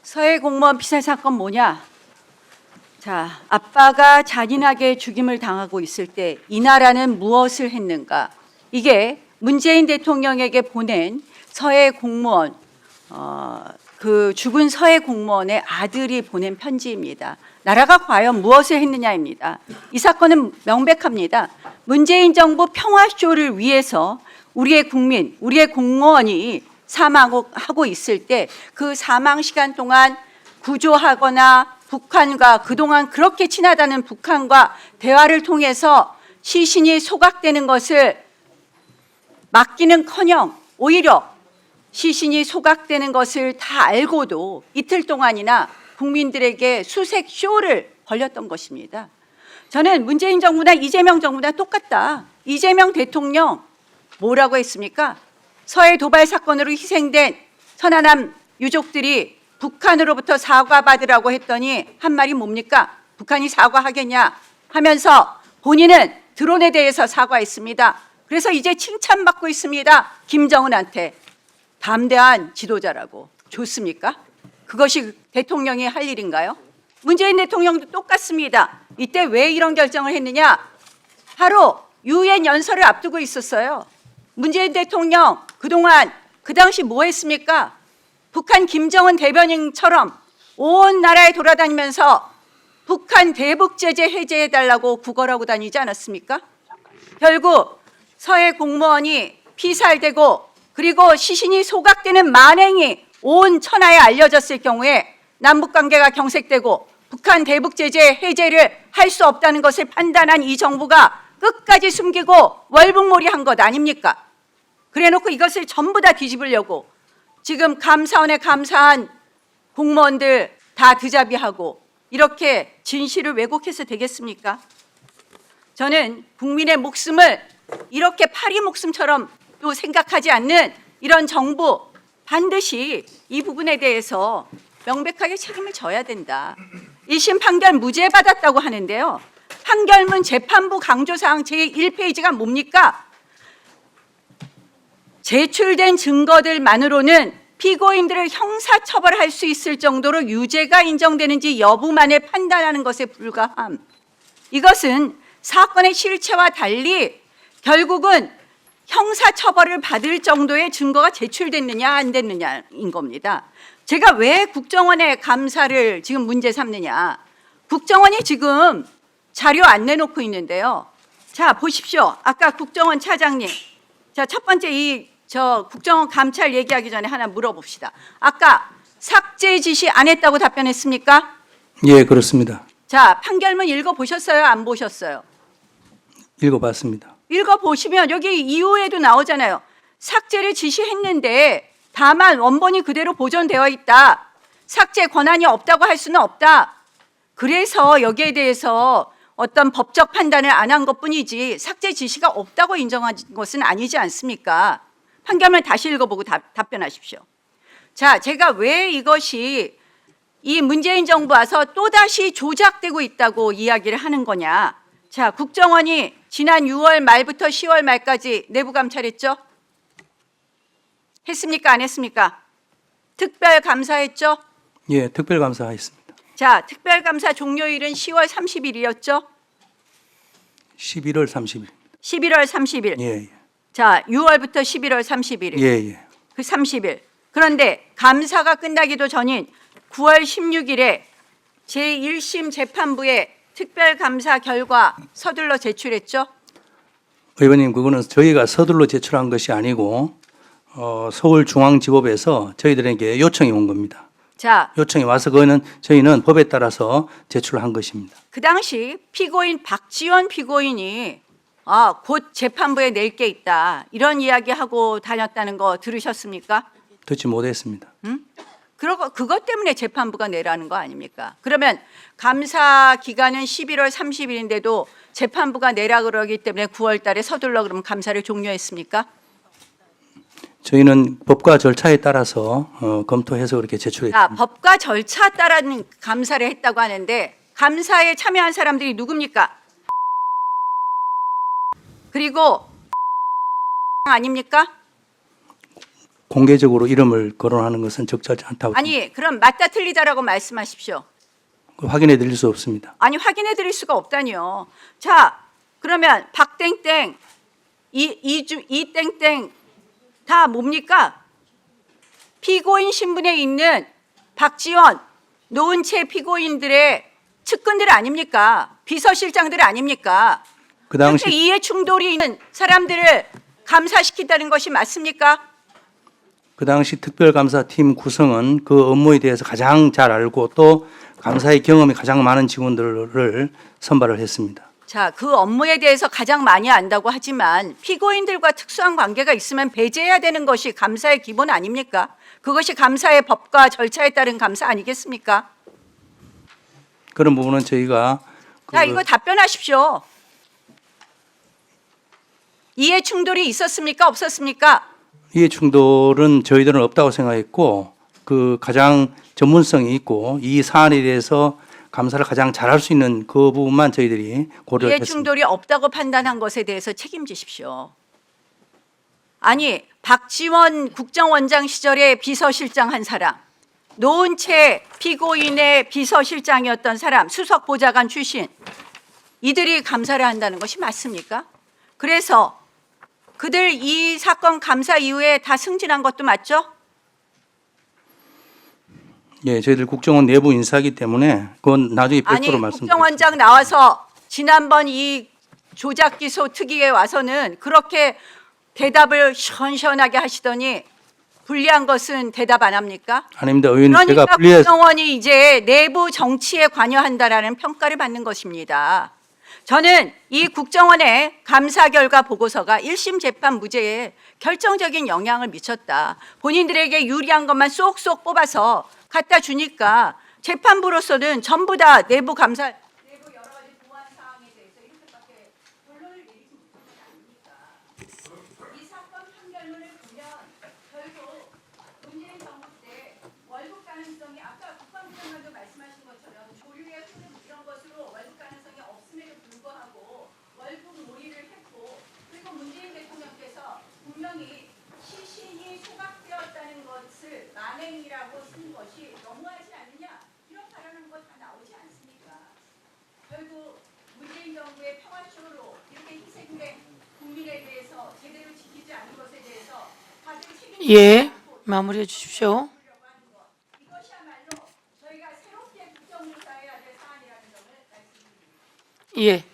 서해 공무원 피살 사건 뭐냐? 자, 아빠가 잔인하게 죽임을 당하고 있을 때 이 나라는 무엇을 했는가? 이게 문재인 대통령에게 보낸 서해 공무원, 그 죽은 서해 공무원의 아들이 보낸 편지입니다. 나라가 과연 무엇을 했느냐입니다. 이 사건은 명백합니다. 문재인 정부 평화쇼를 위해서 우리의 국민, 우리의 공무원이 사망하고 있을 때 그 사망 시간 동안 구조하거나 북한과 그동안 그렇게 친하다는 북한과 대화를 통해서 시신이 소각되는 것을 막기는커녕 오히려 시신이 소각되는 것을 다 알고도 이틀 동안이나 국민들에게 수색 쇼를 벌였던 것입니다. 저는 문재인 정부나 이재명 정부나 똑같다. 이재명 대통령 뭐라고 했습니까? 서해 도발 사건으로 희생된 천안함 유족들이 북한으로부터 사과받으라고 했더니 한 말이 뭡니까? 북한이 사과하겠냐 하면서 본인은 드론에 대해서 사과했습니다. 그래서 이제 칭찬받고 있습니다. 김정은한테. 담대한 지도자라고. 좋습니까? 그것이 대통령이 할 일인가요? 문재인 대통령도 똑같습니다. 이때 왜 이런 결정을 했느냐? 바로 유엔 연설을 앞두고 있었어요. 문재인 대통령 그동안 그 당시 뭐 했습니까? 북한 김정은 대변인처럼 온 나라에 돌아다니면서 북한 대북 제재 해제해달라고 구걸하고 다니지 않았습니까? 결국 서해 공무원이 피살되고 그리고 시신이 소각되는 만행이 온 천하에 알려졌을 경우에 남북관계가 경색되고 북한 대북 제재 해제를 할 수 없다는 것을 판단한 이 정부가 끝까지 숨기고 월북몰이한 것 아닙니까? 그래놓고 이것을 전부 다 뒤집으려고 지금 감사원에 감사한 공무원들 다 드자비하고 이렇게 진실을 왜곡해서 되겠습니까? 저는 국민의 목숨을 이렇게 파리 목숨처럼 또 생각하지 않는 이런 정부 반드시 이 부분에 대해서 명백하게 책임을 져야 된다. 1심 판결 무죄 받았다고 하는데요. 판결문 재판부 강조사항 제1페이지가 뭡니까? 제출된 증거들만으로는 피고인들을 형사처벌할 수 있을 정도로 유죄가 인정되는지 여부만을 판단하는 것에 불과함. 이것은 사건의 실체와 달리 결국은 형사처벌을 받을 정도의 증거가 제출됐느냐 안 됐느냐인 겁니다. 제가 왜 국정원의 감사를 지금 문제 삼느냐. 국정원이 지금 자료 안 내놓고 있는데요. 자, 보십시오. 아까 국정원 차장님. 자, 첫 번째 국정원 감찰 얘기하기 전에 하나 물어봅시다. 아까 삭제 지시 안 했다고 답변했습니까? 예, 그렇습니다. 자, 판결문 읽어보셨어요? 안 보셨어요? 읽어봤습니다. 읽어보시면 여기 이후에도 나오잖아요. 삭제를 지시했는데 다만 원본이 그대로 보존되어 있다. 삭제 권한이 없다고 할 수는 없다. 그래서 여기에 대해서 어떤 법적 판단을 안 한 것뿐이지 삭제 지시가 없다고 인정한 것은 아니지 않습니까? 판결문 다시 읽어보고 답변하십시오. 자, 제가 왜 이것이 이 문재인 정부 와서 또다시 조작되고 있다고 이야기를 하는 거냐. 자, 국정원이 지난 6월 말부터 10월 말까지 내부 감찰했죠? 했습니까? 안 했습니까? 특별 감사했죠? 예, 특별감사했습니다. 자, 특별감사 종료일은 10월 30일이었죠? 11월 30일. 11월 30일. 예, 예. 자, 6월부터 11월 30일. 예, 예. 그 30일. 그런데 감사가 끝나기도 전인 9월 16일에 제1심 재판부에 특별감사 결과 서둘러 제출했죠? 의원님, 그거는 저희가 서둘러 제출한 것이 아니고 서울중앙지법에서 저희들에게 요청이 온 겁니다. 자, 요청이 와서 그거는 저희는 법에 따라서 제출한 것입니다. 그 당시 피고인 박지원 피고인이 곧 재판부에 낼 게 있다. 이런 이야기하고 다녔다는 거 들으셨습니까? 듣지 못했습니다. 그것 때문에 재판부가 내라는 거 아닙니까? 그러면 감사 기간은 11월 30일인데도 재판부가 내라 그러기 때문에 9월 달에 서둘러 그러면 감사를 종료했습니까? 저희는 법과 절차에 따라서 검토해서 그렇게 제출했습니다. 법과 절차 따라는 감사를 했다고 하는데 감사에 참여한 사람들이 누굽니까? 그리고 아닙니까? 공개적으로 이름을 거론하는 것은 적절하지 않다고 아니 그럼 맞다 틀리다라고 말씀하십시오. 확인해 드릴 수 없습니다. 아니 확인해 드릴 수가 없다니요. 자 그러면 박땡땡 이땡땡 다 뭡니까? 피고인 신분에 있는 박지원 노은채 피고인들의 측근들 아닙니까? 비서실장들 아닙니까? 그 당시 그렇게 이해 충돌이 있는 사람들을 감사시킨다는 것이 맞습니까? 그 당시 특별감사팀 구성은 그 업무에 대해서 가장 잘 알고 또 감사의 경험이 가장 많은 직원들을 선발을 했습니다. 자, 그 업무에 대해서 가장 많이 안다고 하지만 피고인들과 특수한 관계가 있으면 배제해야 되는 것이 감사의 기본 아닙니까? 그것이 감사의 법과 절차에 따른 감사 아니겠습니까? 그런 부분은 저희가 자, 이거 답변하십시오. 이해 충돌이 있었습니까? 없었습니까? 이해 충돌은 저희들은 없다고 생각했고 그 가장 전문성이 있고 이 사안에 대해서 감사를 가장 잘할 수 있는 그 부분만 저희들이 고려를 이해 했습니다. 충돌이 없다고 판단한 것에 대해서 책임지십시오. 아니 박지원 국정원장 시절에 비서실장 한 사람, 노은채 피고인의 비서실장이었던 사람, 수석 보좌관 출신 이들이 감사를 한다는 것이 맞습니까? 그래서 그들 이 사건 감사 이후에 다 승진한 것도 맞죠? 예, 저희들 국정원 내부 인사이기 때문에 그건 나중에 아니 별도로 말씀드리겠습니다. 국정원장 나와서 지난번 이 조작 기소 특위에 와서는 그렇게 대답을 시원시원하게 하시더니 불리한 것은 대답 안 합니까? 아닙니다. 의원님 제가 그러니까 불리해서 국정원이 이제 내부 정치에 관여한다라는 평가를 받는 것입니다. 저는 이 국정원의 감사 결과 보고서가 1심 재판 무죄에 결정적인 영향을 미쳤다. 본인들에게 유리한 것만 쏙쏙 뽑아서 갖다 주니까 재판부로서는 전부 다 내부 감사, 내부 여러 가지 보안 사항에 대해서 이렇게밖에 결론을 내리지 못한 것 아닙니까? 이 사건 판결문을 보면 결국 문재인 정부 때 월북 가능성이 아까 국방부장관도 말씀하신 것처럼 조류의 흐름 이런 것으로 월북 가능성이 없음에도 불구하고 월북 몰이를 했고 그리고 문재인 대통령께서 분명히 시신이 소각되었다는 것을 만행이라고 쓴 것이 너무하지 않느냐 이런 발언한 거 다 나오지 않습니까? 결국 문재인 정부의 평화쇼로 이렇게 희생된 국민에 대해서 제대로 지키지 않은 것에 대해서 다들 책임을 예, 마무리해 주십시오. 이것이야말로 저희가 새롭게 국정조사해야 될 사안이라는 점을 말씀드립니다. 예.